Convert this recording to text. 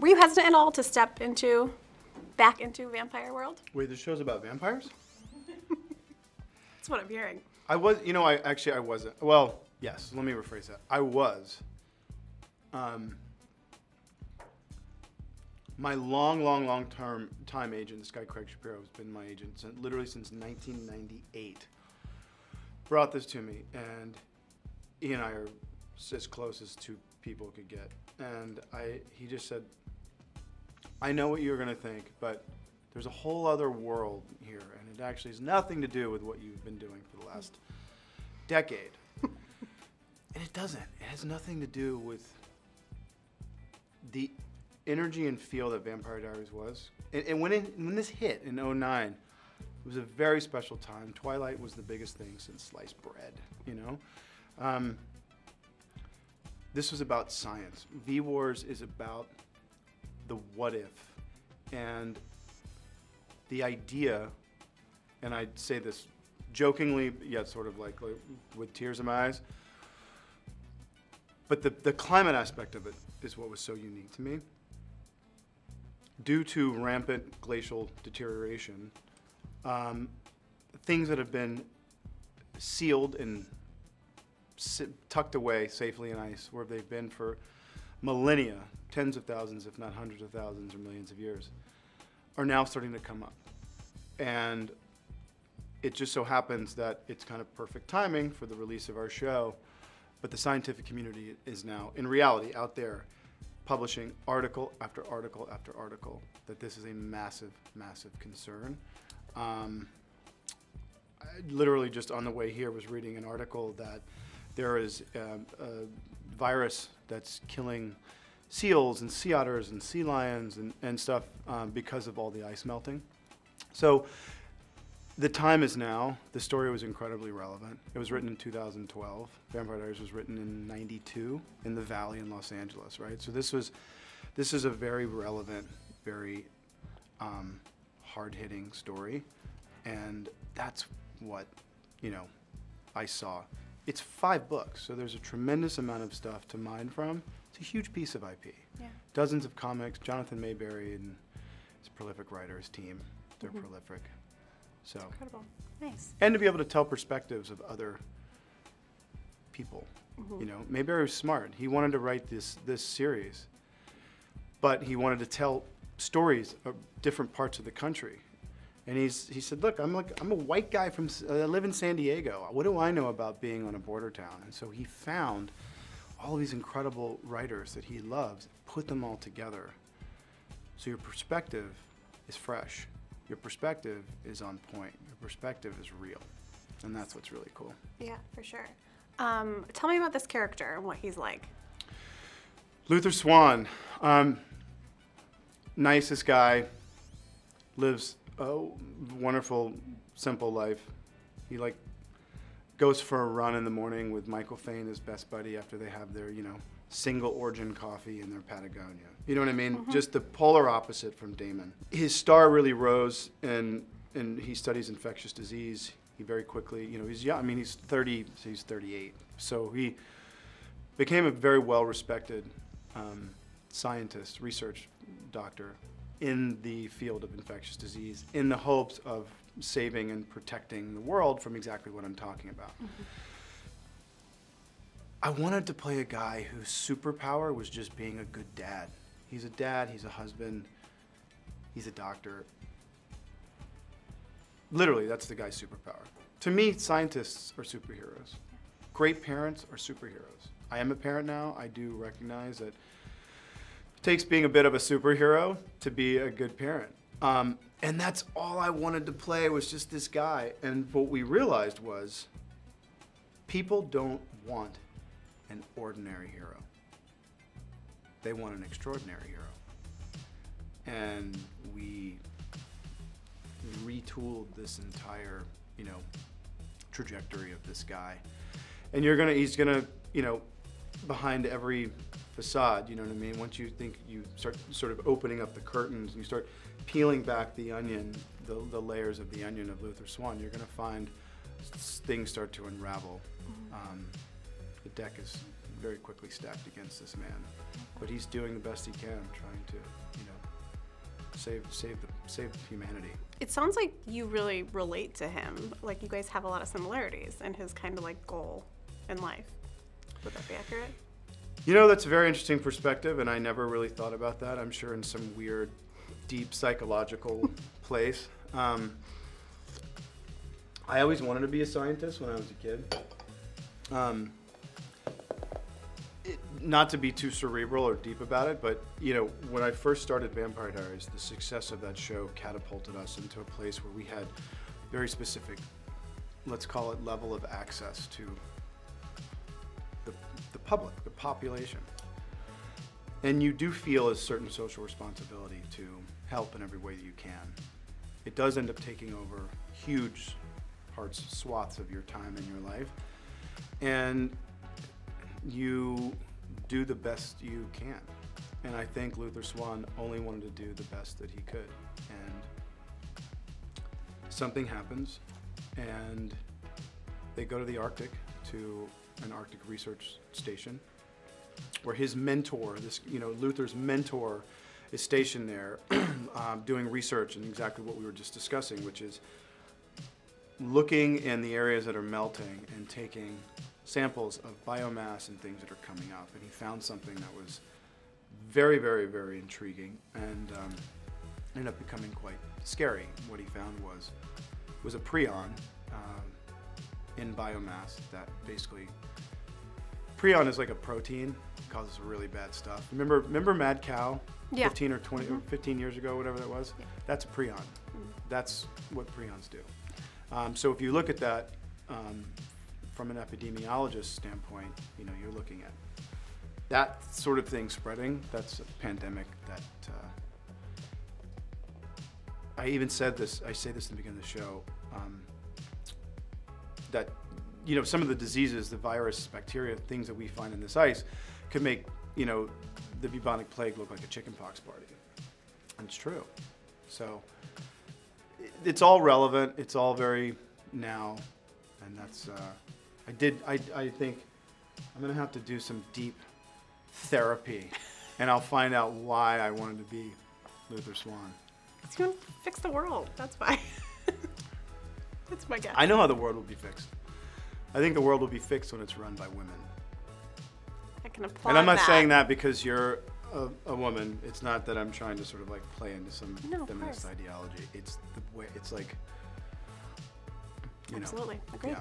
Were you hesitant at all to step back into vampire world? Wait, this show's about vampires? That's what I'm hearing. I was, you know, I wasn't. Well, yes, let me rephrase that. I was. My long time agent, this guy Craig Shapiro, has been my agent literally since 1998. Brought this to me, and he and I are as close as two people could get. And he just said, I know what you're gonna think, but there's a whole other world here, and it actually has nothing to do with what you've been doing for the last decade. And it doesn't. It has nothing to do with the energy and feel that Vampire Diaries was. And when this hit in '09, it was a very special time. Twilight was the biggest thing since sliced bread, you know? This was about science. V-Wars is about the what if. And the idea, and I say this jokingly, yet sort of like with tears in my eyes, but the climate aspect of it is what was so unique to me. Due to rampant glacial deterioration, things that have been sealed and tucked away safely in ice, where they've been for millennia, tens of thousands, if not hundreds of thousands or millions of years, are now starting to come up. And it just so happens that it's kind of perfect timing for the release of our show, but the scientific community is now, in reality, out there publishing article after article after article that this is a massive, massive concern. I literally just on the way here was reading an article that there is a virus that's killing seals and sea otters and sea lions and stuff because of all the ice melting. So the time is now. The story was incredibly relevant. It was written in 2012. Vampire Diaries was written in '92 in the Valley in Los Angeles, right? So this is a very relevant, very hard-hitting story, and that's what, you know, I saw. It's 5 books, so there's a tremendous amount of stuff to mine from. It's a huge piece of IP. Yeah. Dozens of comics. Jonathan Mayberry and his prolific writers team, they're prolific. So That's incredible. Nice. And to be able to tell perspectives of other people. You know, Mayberry was smart. He wanted to write this series, but he wanted to tell stories of different parts of the country. And he said, look, I'm a white guy I live in San Diego. What do I know about being on a border town? And so he found all of these incredible writers that he loves, put them all together. So your perspective is fresh. Your perspective is on point. Your perspective is real. And that's what's really cool. Yeah, for sure. Tell me about this character and what he's like. Luther Swan, nicest guy, lives a wonderful, simple life. He goes for a run in the morning with Michael Fain, his best buddy, after they have their, single origin coffee in their Patagonia. You know what I mean? Just the polar opposite from Damon. His star really rose, and he studies infectious disease. He very quickly, he's young. I mean, he's 30, so he's 38. So he became a very well-respected scientist, research doctor in the field of infectious disease, in the hopes of saving and protecting the world from exactly what I'm talking about. I wanted to play a guy whose superpower was just being a good dad. He's a dad, he's a husband, he's a doctor. Literally, that's the guy's superpower. To me, scientists are superheroes. Great parents are superheroes. I am a parent now. I do recognize that it takes being a bit of a superhero to be a good parent. And that's all I wanted to play, was just this guy. And what we realized was people don't want an ordinary hero. They want an extraordinary hero. And we retooled this entire, trajectory of this guy. And he's gonna, behind every facade, you know what I mean? Once you think you start sort of opening up the curtains and you start peeling back the onion, the layers of the onion of Luther Swan, you're gonna find things start to unravel. The deck is very quickly stacked against this man. But he's doing the best he can, trying to, you know, save humanity. It sounds like you really relate to him. Like you guys have a lot of similarities in his kind of like goal in life. Would that be accurate? You know, that's a very interesting perspective, and I never really thought about that. I'm sure in some weird, deep psychological place. I always wanted to be a scientist when I was a kid. Not to be too cerebral or deep about it, but you know, when I first started Vampire Diaries, the success of that show catapulted us into a place where we had very specific, let's call it, level of access to the public, the population. And you do feel a certain social responsibility to help in every way that you can. It does end up taking over huge parts, swaths of your time in your life. And you do the best you can. And I think Luther Swan only wanted to do the best that he could. And something happens, and they go to the Arctic, to an Arctic research station, where his mentor, Luther's mentor, is stationed there doing research in exactly what we were just discussing, which is looking in the areas that are melting and taking samples of biomass and things that are coming up. And he found something that was very, very, very intriguing, and ended up becoming quite scary. What he found was a prion in biomass that basically, prion is like a protein, causes really bad stuff. Remember Mad Cow? Yeah. 15 or 20 or 15 years ago, whatever that was? Yeah. That's a prion. That's what prions do. So if you look at that from an epidemiologist standpoint, you know, you're looking at that sort of thing spreading. That's a pandemic that I even said this, I say this in the beginning of the show, that, you know, some of the diseases, the virus, bacteria, things that we find in this ice could make, you know, the bubonic plague look like a chickenpox party. And it's true. So it's all relevant. It's all very now. And that's, I think I'm going to have to do some deep therapy, and I'll find out why I wanted to be Luther Swan. Because you want to fix the world. That's why. That's my guess. I know how the world will be fixed. I think the world will be fixed when it's run by women. I can apply And I'm not that. saying that because you're a woman. It's not that I'm trying to sort of like play into some No, of feminist course. ideology. It's the way, it's like, you know. Absolutely. Agreed. Yeah.